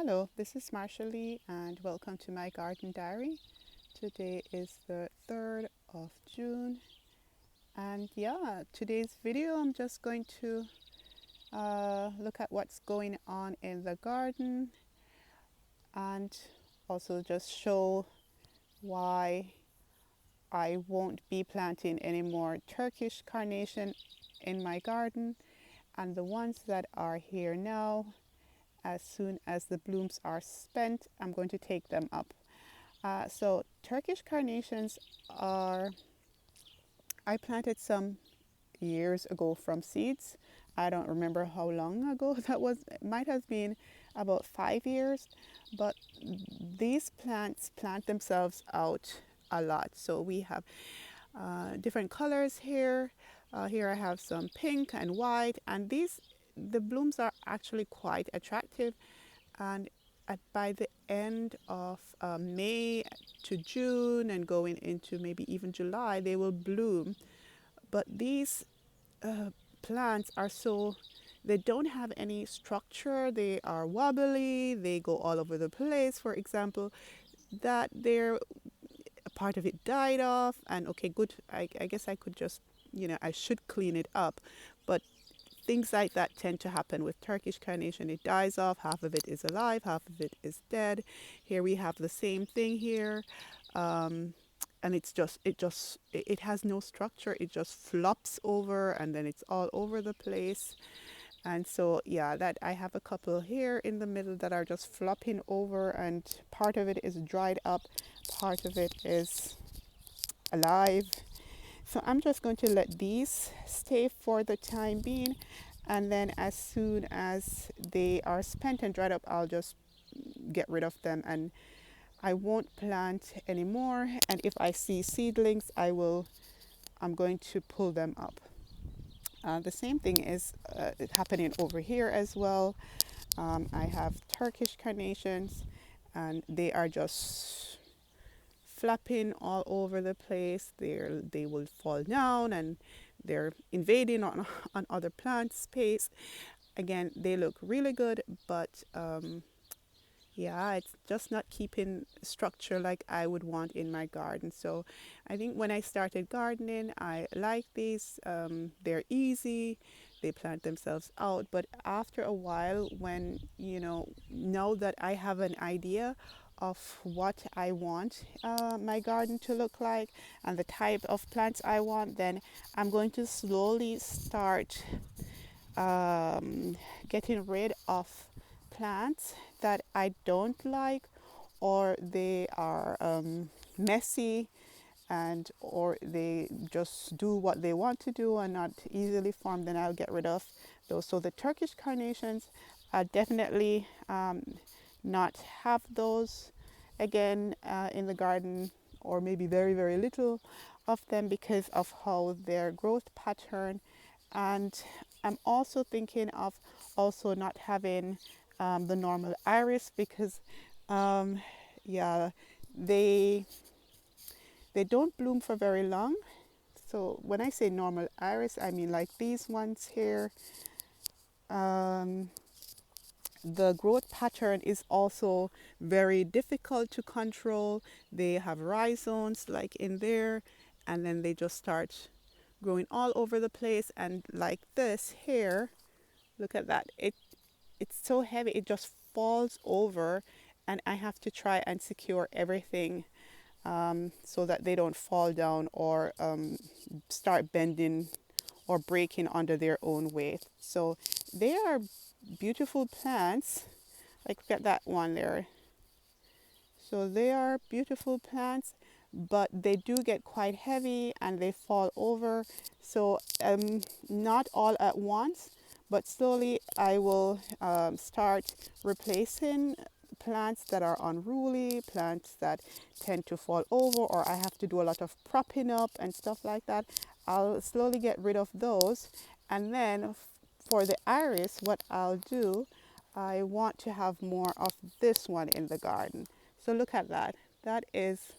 Hello, this is Marsha Lee and welcome to my garden diary. Today is the 3rd of June and today's video I'm just going to look at what's going on in the garden and also just show why I won't be planting any more Turkish carnation in my garden, and the ones that are here now, as soon as the blooms are spent, I'm going to take them up. So Turkish carnations I planted some years ago from seeds. I don't remember how long ago that was. It might have been about 5 years, but these plants plant themselves out a lot. So we have different colors here. Here I have some pink and white, and the blooms are actually quite attractive. And by the end of May to June and going into maybe even July, they will bloom. But these plants are they don't have any structure. They are wobbly. They go all over the place. For example, that they're a part of it died off, and okay, good. I guess I could just, I should clean it up, but things like that tend to happen with Turkish carnation. It dies off, half of it is alive, half of it is dead. Here we have the same thing here. And it has no structure. It just flops over and then it's all over the place. And so, that I have a couple here in the middle that are just flopping over, and part of it is dried up, part of it is alive. So I'm just going to let these stay for the time being, and then as soon as they are spent and dried up, I'll just get rid of them and I won't plant anymore. And if I see seedlings, I'm going to pull them up. The same thing is happening over here as well. I have Turkish carnations and they are just flapping all over the place. They will fall down and they're invading on other plant space. Again, they look really good, but it's just not keeping structure like I would want in my garden. So I think when I started gardening, I like these. They're easy. They plant themselves out. But after a while, when, now that I have an idea of what I want my garden to look like and the type of plants I want, then I'm going to slowly start getting rid of plants that I don't like, or they are messy, and or they just do what they want to do and not easily formed. Then I'll get rid of those. So the Turkish carnations, I definitely not have those again in the garden, or maybe very, very little of them because of how their growth pattern. And I'm also thinking of also not having the normal iris, because they they don't bloom for very long. So when I say normal iris, I mean like these ones here. The growth pattern is also very difficult to control. They have rhizomes like in there, and then they just start growing all over the place. And like this here, look at that. It's so heavy, it just falls over, and I have to try and secure everything so that they don't fall down or start bending or breaking under their own weight. So they are beautiful plants. Like, look at that one there. So they are beautiful plants, but they do get quite heavy and they fall over. So not all at once, but slowly I will start replacing plants that are unruly, plants that tend to fall over, or I have to do a lot of propping up and stuff like that. I'll slowly get rid of those. And then for the iris, what I'll do, I want to have more of this one in the garden. So look at that. It's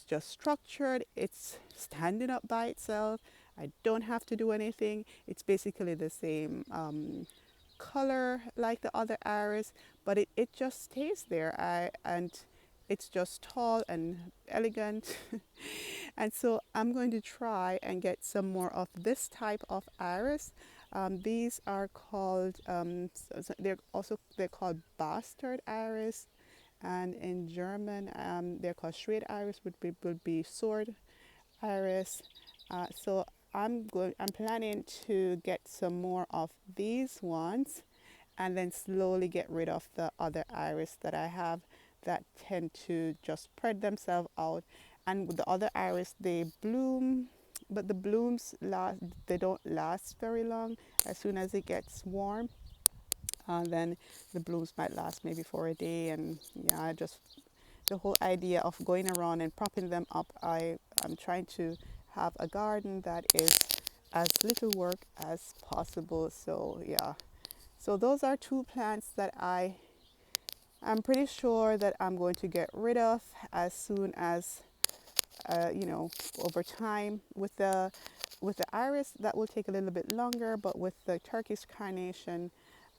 just structured. It's standing up by itself. I don't have to do anything. It's basically the same color like the other iris, but it just stays there. And it's just tall and elegant. And so I'm going to try and get some more of this type of iris. These are called they're called bastard iris, and in German they're called Schwed iris, would be sword iris. So I'm planning to get some more of these ones, and then slowly get rid of the other iris that I have that tend to just spread themselves out. And with the other iris, they bloom, but the blooms last. They don't last very long. As soon as it gets warm, then the blooms might last maybe for a day. And yeah, I just the whole idea of going around and propping them up. I'm trying to have a garden that is as little work as possible. So yeah, so those are two plants that I'm pretty sure that I'm going to get rid of as soon as over time. With the iris, that will take a little bit longer, but with the Turkish carnation,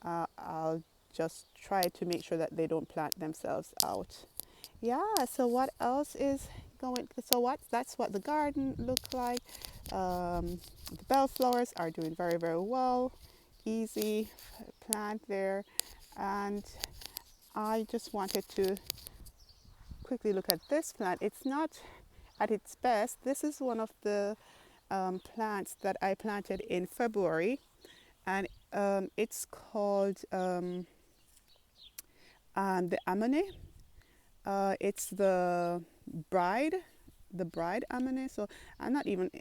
I'll just try to make sure that they don't plant themselves out. Yeah. So what else is going? So that's what the garden looks like. The bellflowers are doing very, very well. Easy plant there. And I just wanted to quickly look at this plant. It's not at its best. This is one of the plants that I planted in February, and it's called the Amane. It's bride, the bride Amane. So I'm not even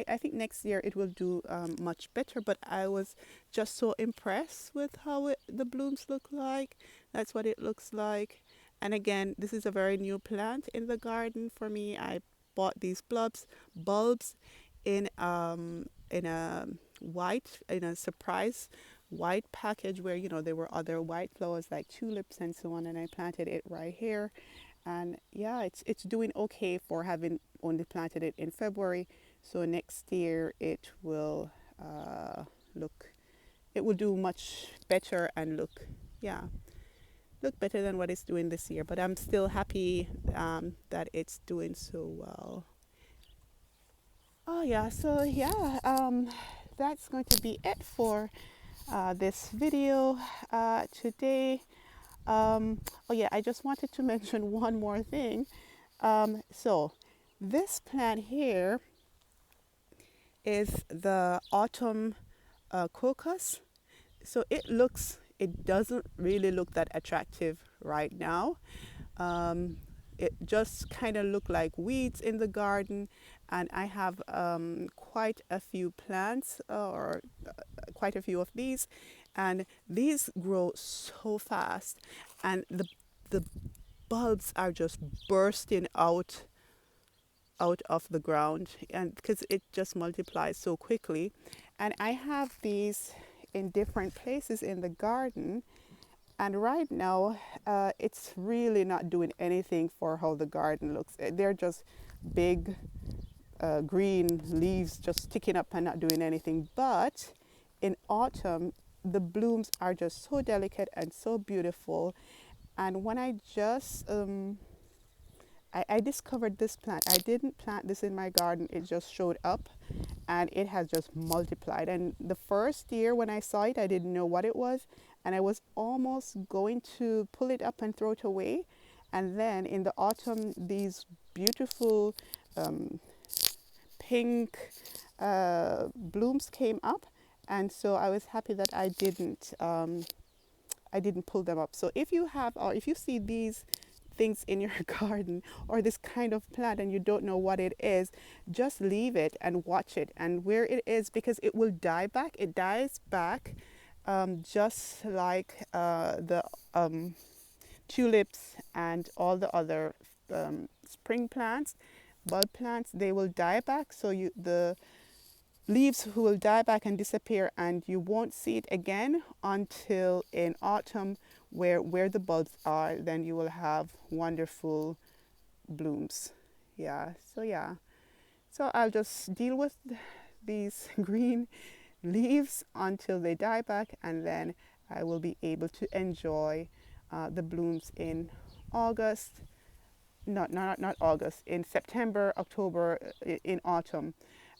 I think next year it will do much better. But I was just so impressed with how the blooms look like. That's what it looks like. And again, this is a very new plant in the garden for me. I bought these bulbs in a surprise white package where there were other white flowers like tulips and so on, and I planted it right here. And yeah, it's doing okay for having only planted it in February. So next year look it will do much better and look better than what it's doing this year. But I'm still happy that it's doing so well. Oh yeah, so yeah, that's going to be it for this video today. Oh yeah, I just wanted to mention one more thing. So this plant here is the autumn Cocos. So it doesn't really look that attractive right now. It just kind of look like weeds in the garden, and I have quite a few plants or quite a few of these, and these grow so fast, and the bulbs are just bursting out of the ground, and because it just multiplies so quickly. And I have these in different places in the garden, and right now it's really not doing anything for how the garden looks. They're just big green leaves just sticking up and not doing anything. But in autumn, the blooms are just so delicate and so beautiful. And when I discovered this plant. I didn't plant this in my garden. It just showed up and it has just multiplied. And the first year when I saw it, I didn't know what it was. And I was almost going to pull it up and throw it away. And then in the autumn, these beautiful pink blooms came up. And so I was happy that I didn't pull them up. So if you see these things in your garden or this kind of plant and you don't know what it is, just leave it and watch it and where it is, because it will die back. It dies back just like the tulips and all the other spring plants, bulb plants. They will die back. So the leaves will die back and disappear, and you won't see it again until in autumn, where the bulbs are. Then you will have wonderful blooms. Yeah. So I'll just deal with these green leaves until they die back, and then I will be able to enjoy the blooms in August, not August, in September, October, in autumn.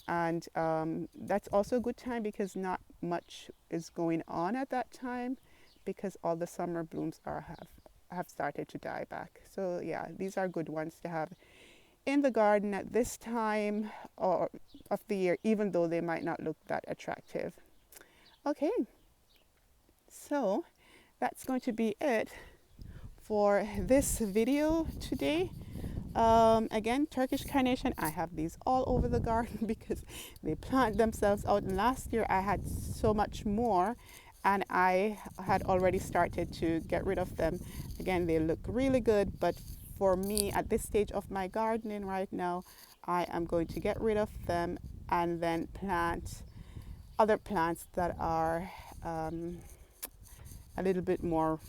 And that's also a good time because not much is going on at that time because all the summer blooms have started to die back. So yeah, these are good ones to have in the garden at this time or of the year, even though they might not look that attractive. Okay, so that's going to be it for this video today. Again, Turkish carnation, I have these all over the garden because they plant themselves out. And last year I had so much more and I had already started to get rid of them. Again, they look really good, but for me at this stage of my gardening right now, I am going to get rid of them and then plant other plants that are a little bit more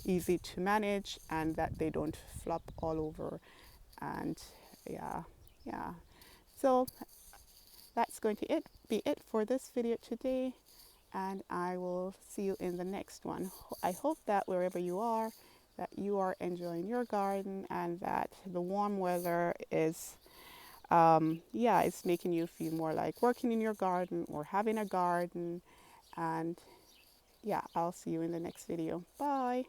easy to manage and that they don't flop all over. And yeah, so that's going to be it for this video today, and I will see you in the next one. I hope that wherever you are, that you are enjoying your garden and that the warm weather is it's making you feel more like working in your garden or having a garden. And yeah, I'll see you in the next video. Bye.